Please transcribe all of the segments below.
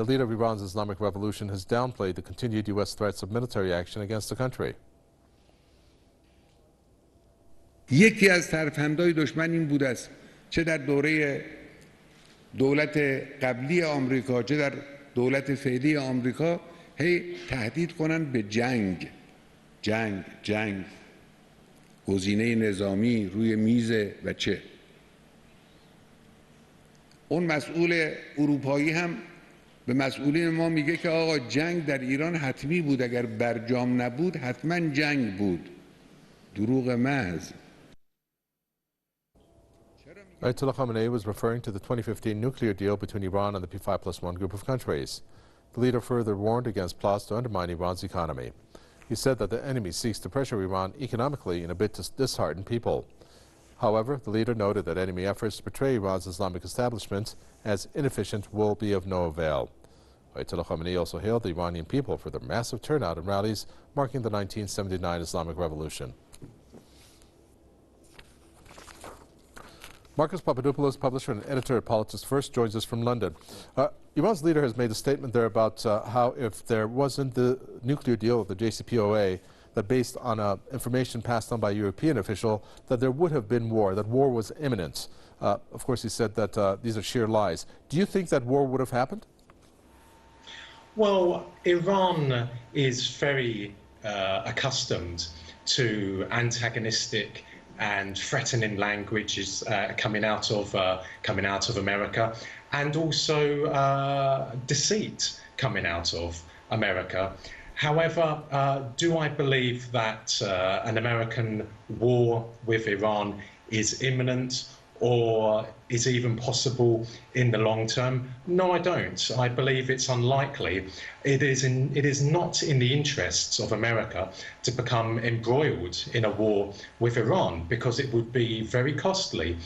the leader of Iran's Islamic Revolution has downplayed the continued U.S. threats of military action against the country. یکی از ترفندهای دشمن این بوده است چه در دوره دولت قبلی آمریکا چه در دولت فعلی آمریکا هی تهدید کنند به جنگ گزینه نظامی روی میز و چه اون مسئول اروپایی هم به مسئولین ما میگه که آقا جنگ در ایران حتمی بود اگر برجام نبود حتما جنگ بود دروغ محض. Ayatollah Khamenei was referring to the 2015 nuclear deal between Iran and the P5+1 group of countries. The leader further warned against plots to undermine Iran's economy. He said that the enemy seeks to pressure Iran economically in a bid to dishearten people. However, the leader noted that enemy efforts to portray Iran's Islamic establishment as inefficient will be of no avail. Ayatollah Khamenei also hailed the Iranian people for their massive turnout in rallies marking the 1979 Islamic Revolution. Marcus Papadopoulos, publisher and editor at Politics First, joins us from London. Iran's leader has made a statement there about how if there wasn't the nuclear deal of the JCPOA, that based on information passed on by a European official, that there would have been war, that war was imminent. Of course, he said that these are sheer lies. Do you think that war would have happened? Well, Iran is very accustomed to antagonistic and threatening languages coming out of America, and also deceit coming out of America. However, do I believe that an American war with Iran is imminent or is even possible in the long term? No, I don't. I believe it's unlikely. It is not in the interests of America to become embroiled in a war with Iran, because it would be very costly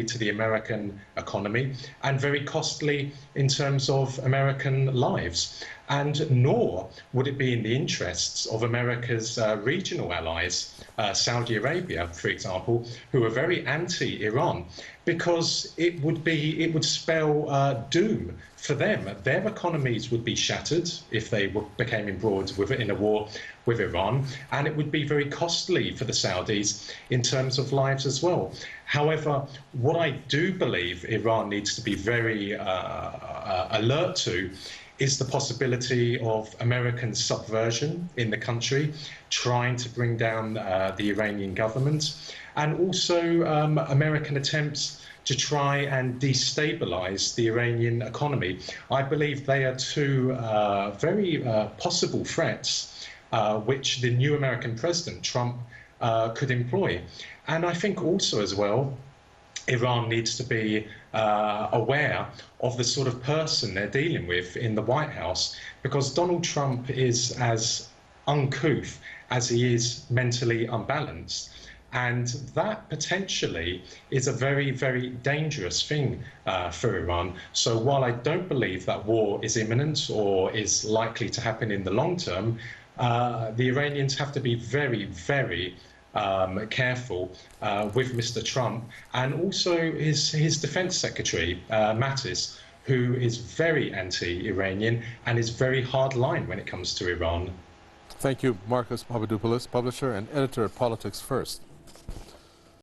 to the American economy and very costly in terms of American lives. And nor would it be in the interests of America's regional allies, Saudi Arabia, for example, who are very anti-Iran, because it would spell doom for them. Their economies would be shattered if they became embroiled in a war with Iran, and it would be very costly for the Saudis in terms of lives as well. However, what I do believe Iran needs to be very alert to is the possibility of American subversion in the country, trying to bring down the Iranian government, and also American attempts to try and destabilize the Iranian economy. I believe they are two very possible threats which the new American president, Trump, could employ. And I think also as well, Iran needs to be aware of the sort of person they're dealing with in the White House, because Donald Trump is as uncouth as he is mentally unbalanced. And that potentially is a very, very dangerous thing for Iran. So while I don't believe that war is imminent or is likely to happen in the long term, the Iranians have to be very, very careful with Mr. Trump, and also his defense secretary, Mattis, who is very anti-Iranian and is very hard-line when it comes to Iran. Thank you, Marcus Papadopoulos, publisher and editor at Politics First.